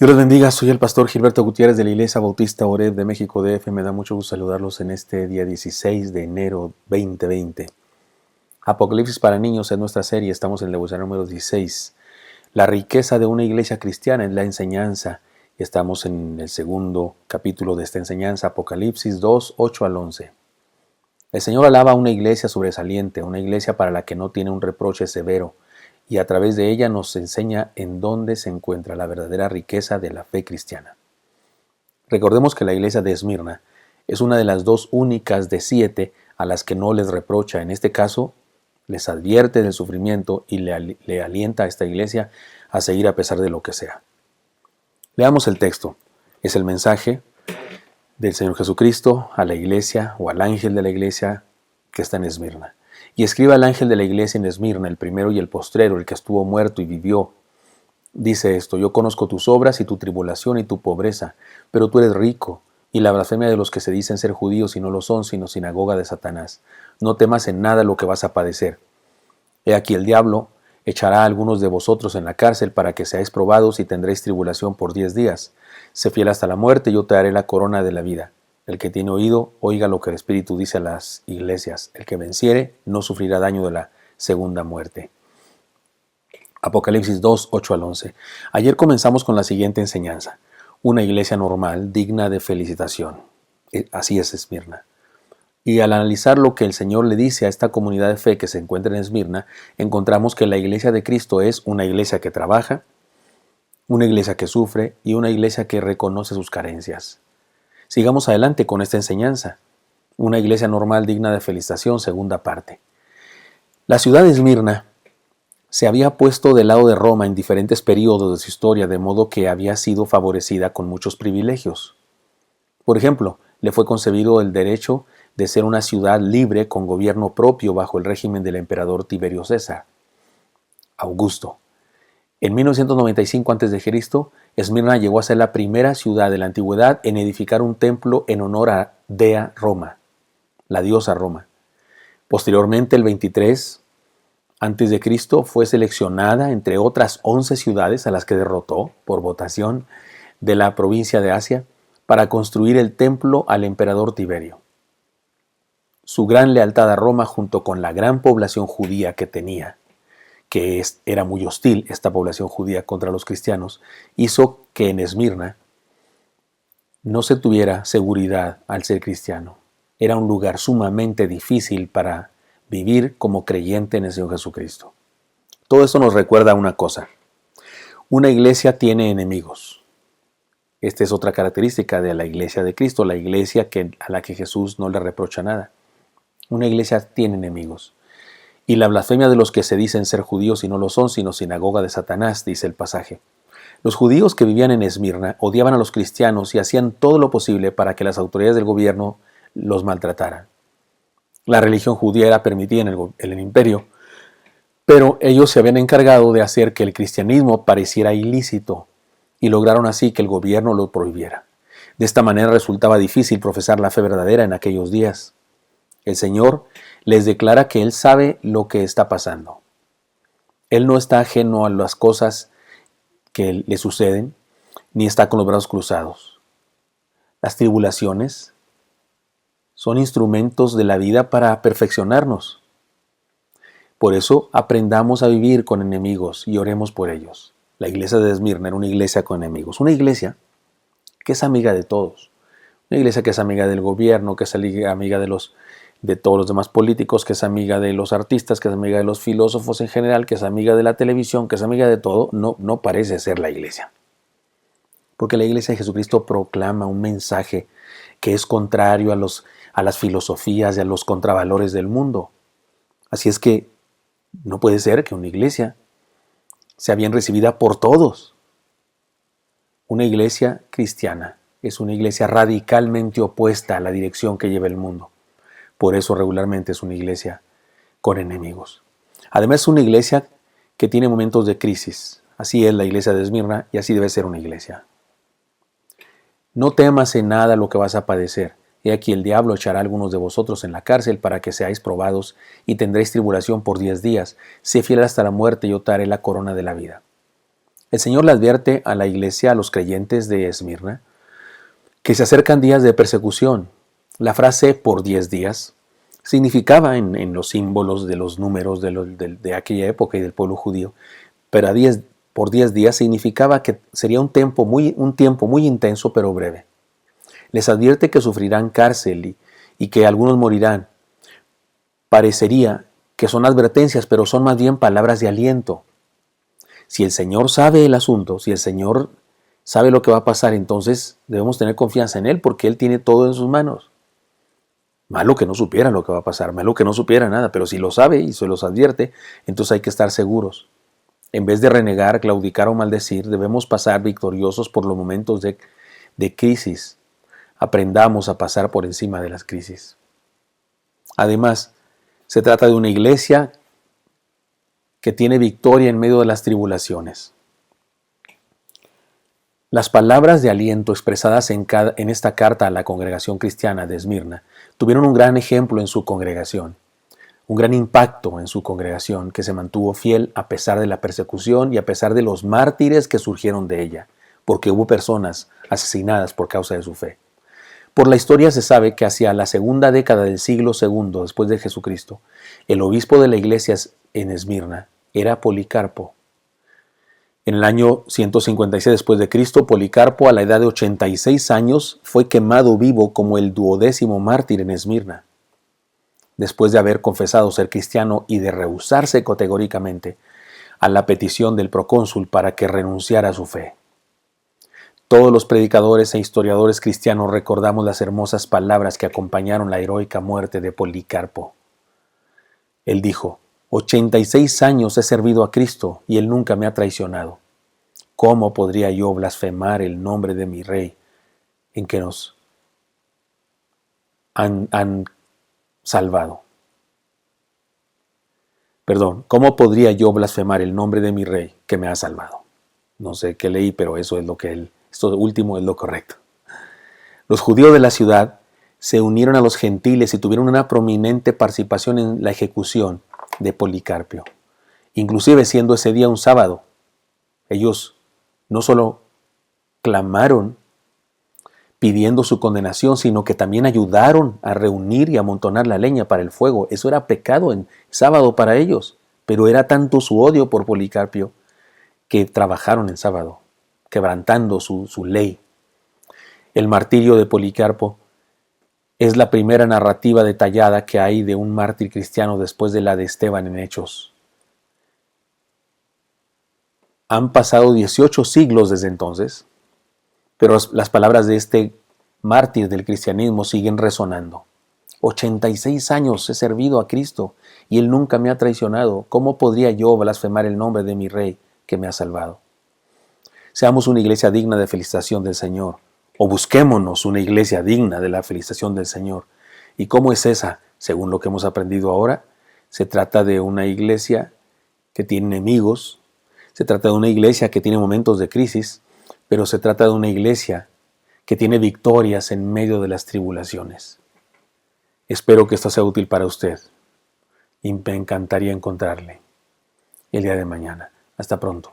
Dios los bendiga, soy el pastor Gilberto Gutiérrez de la Iglesia Bautista Oreb de México DF. Me da mucho gusto saludarlos en este día 16 de enero 2020. Apocalipsis para niños es nuestra serie, estamos en el devocional número 16. La riqueza de una iglesia cristiana es la enseñanza. Estamos en el segundo capítulo de esta enseñanza, Apocalipsis 2, 8 al 11. El Señor alaba a una iglesia sobresaliente, una iglesia para la que no tiene un reproche severo, y a través de ella nos enseña en dónde se encuentra la verdadera riqueza de la fe cristiana. Recordemos que la iglesia de Esmirna es una de las dos únicas de 7 a las que no les reprocha. En este caso, les advierte del sufrimiento y le alienta a esta iglesia a seguir a pesar de lo que sea. Leamos el texto. Es el mensaje del Señor Jesucristo a la iglesia o al ángel de la iglesia que está en Esmirna. Y escribe al ángel de la iglesia en Esmirna, el primero y el postrero, el que estuvo muerto y vivió. Dice esto: yo conozco tus obras y tu tribulación y tu pobreza, pero tú eres rico, y la blasfemia de los que se dicen ser judíos y no lo son, sino sinagoga de Satanás. No temas en nada lo que vas a padecer. He aquí el diablo echará a algunos de vosotros en la cárcel para que seáis probados y tendréis tribulación por 10 días. Sé fiel hasta la muerte y yo te daré la corona de la vida. El que tiene oído, oiga lo que el Espíritu dice a las iglesias. El que venciere no sufrirá daño de la segunda muerte. Apocalipsis 2, 8 al 11. Ayer comenzamos con la siguiente enseñanza. Una iglesia normal, digna de felicitación. Así es Esmirna. Y al analizar lo que el Señor le dice a esta comunidad de fe que se encuentra en Esmirna, encontramos que la iglesia de Cristo es una iglesia que trabaja, una iglesia que sufre y una iglesia que reconoce sus carencias. Sigamos adelante con esta enseñanza. Una iglesia normal digna de felicitación, segunda parte. La ciudad de Esmirna se había puesto del lado de Roma en diferentes periodos de su historia, de modo que había sido favorecida con muchos privilegios. Por ejemplo, le fue concebido el derecho de ser una ciudad libre con gobierno propio bajo el régimen del emperador Tiberio César Augusto. En 1995 a.C., Esmirna llegó a ser la primera ciudad de la antigüedad en edificar un templo en honor a Dea Roma, la diosa Roma. Posteriormente, el 23 a.C., fue seleccionada entre otras 11 ciudades a las que derrotó por votación de la provincia de Asia para construir el templo al emperador Tiberio. Su gran lealtad a Roma, junto con la gran población judía que tenía, que era muy hostil esta población judía contra los cristianos, hizo que en Esmirna no se tuviera seguridad al ser cristiano. Era un lugar sumamente difícil para vivir como creyente en el Señor Jesucristo. Todo esto nos recuerda una cosa. Una iglesia tiene enemigos. Esta es otra característica de la iglesia de Cristo, la iglesia a la que Jesús no le reprocha nada. Una iglesia tiene enemigos. Y la blasfemia de los que se dicen ser judíos y no lo son, sino sinagoga de Satanás, dice el pasaje. Los judíos que vivían en Esmirna odiaban a los cristianos y hacían todo lo posible para que las autoridades del gobierno los maltrataran. La religión judía era permitida en el imperio, pero ellos se habían encargado de hacer que el cristianismo pareciera ilícito y lograron así que el gobierno lo prohibiera. De esta manera resultaba difícil profesar la fe verdadera en aquellos días. El Señor les declara que Él sabe lo que está pasando. Él no está ajeno a las cosas que le suceden, ni está con los brazos cruzados. Las tribulaciones son instrumentos de la vida para perfeccionarnos. Por eso aprendamos a vivir con enemigos y oremos por ellos. La iglesia de Esmirna era una iglesia con enemigos. Una iglesia que es amiga de todos. Una iglesia que es amiga del gobierno, que es amiga de todos los demás políticos, que es amiga de los artistas, que es amiga de los filósofos en general, que es amiga de la televisión, que es amiga de todo. No parece ser la iglesia. Porque la iglesia de Jesucristo proclama un mensaje que es contrario a las filosofías y a los contravalores del mundo. Así es que no puede ser que una iglesia sea bien recibida por todos. Una iglesia cristiana es una iglesia radicalmente opuesta a la dirección que lleva el mundo. Por eso regularmente es una iglesia con enemigos. Además es una iglesia que tiene momentos de crisis. Así es la iglesia de Esmirna y así debe ser una iglesia. No temas en nada lo que vas a padecer. He aquí el diablo echará a algunos de vosotros en la cárcel para que seáis probados y tendréis tribulación por 10 días. Sé fiel hasta la muerte y yo te daré la corona de la vida. El Señor le advierte a la iglesia, a los creyentes de Esmirna, que se acercan días de persecución. La frase por 10 días significaba en los símbolos de los números de aquella época y del pueblo judío, pero por 10 días significaba que sería un tiempo muy intenso pero breve. Les advierte que sufrirán cárcel y que algunos morirán. Parecería que son advertencias, pero son más bien palabras de aliento. Si el Señor sabe el asunto, si el Señor sabe lo que va a pasar, entonces debemos tener confianza en Él porque Él tiene todo en sus manos. Malo que no supiera lo que va a pasar, malo que no supiera nada, pero si lo sabe y se los advierte, entonces hay que estar seguros. En vez de renegar, claudicar o maldecir, debemos pasar victoriosos por los momentos de crisis. Aprendamos a pasar por encima de las crisis. Además, se trata de una iglesia que tiene victoria en medio de las tribulaciones. Las palabras de aliento expresadas en esta carta a la congregación cristiana de Esmirna tuvieron un gran ejemplo en su congregación, un gran impacto en su congregación que se mantuvo fiel a pesar de la persecución y a pesar de los mártires que surgieron de ella, porque hubo personas asesinadas por causa de su fe. Por la historia se sabe que hacia la segunda década del siglo II después de Jesucristo, el obispo de la iglesia en Esmirna era Policarpo. En el año 156 después de Cristo, Policarpo, a la edad de 86 años, fue quemado vivo como el 12º mártir en Esmirna. Después de haber confesado ser cristiano y de rehusarse categóricamente a la petición del procónsul para que renunciara a su fe. Todos los predicadores e historiadores cristianos recordamos las hermosas palabras que acompañaron la heroica muerte de Policarpo. Él dijo: 86 años he servido a Cristo y Él nunca me ha traicionado. ¿Cómo podría yo blasfemar el nombre de mi Rey en que nos han salvado? Perdón, ¿cómo podría yo blasfemar el nombre de mi Rey que me ha salvado? No sé qué leí, pero eso es esto último es lo correcto. Los judíos de la ciudad se unieron a los gentiles y tuvieron una prominente participación en la ejecución de Policarpo. Inclusive siendo ese día un sábado, ellos no solo clamaron pidiendo su condenación, sino que también ayudaron a reunir y amontonar la leña para el fuego. Eso era pecado en sábado para ellos, pero era tanto su odio por Policarpo que trabajaron en sábado, quebrantando su ley. El martirio de Policarpo es la primera narrativa detallada que hay de un mártir cristiano después de la de Esteban en Hechos. Han pasado 18 siglos desde entonces, pero las palabras de este mártir del cristianismo siguen resonando. 86 años he servido a Cristo y Él nunca me ha traicionado. ¿Cómo podría yo blasfemar el nombre de mi Rey que me ha salvado? Seamos una iglesia digna de felicitación del Señor, o busquémonos una iglesia digna de la felicitación del Señor. ¿Y cómo es esa? Según lo que hemos aprendido ahora, se trata de una iglesia que tiene enemigos, se trata de una iglesia que tiene momentos de crisis, pero se trata de una iglesia que tiene victorias en medio de las tribulaciones. Espero que esto sea útil para usted y me encantaría encontrarle el día de mañana. Hasta pronto.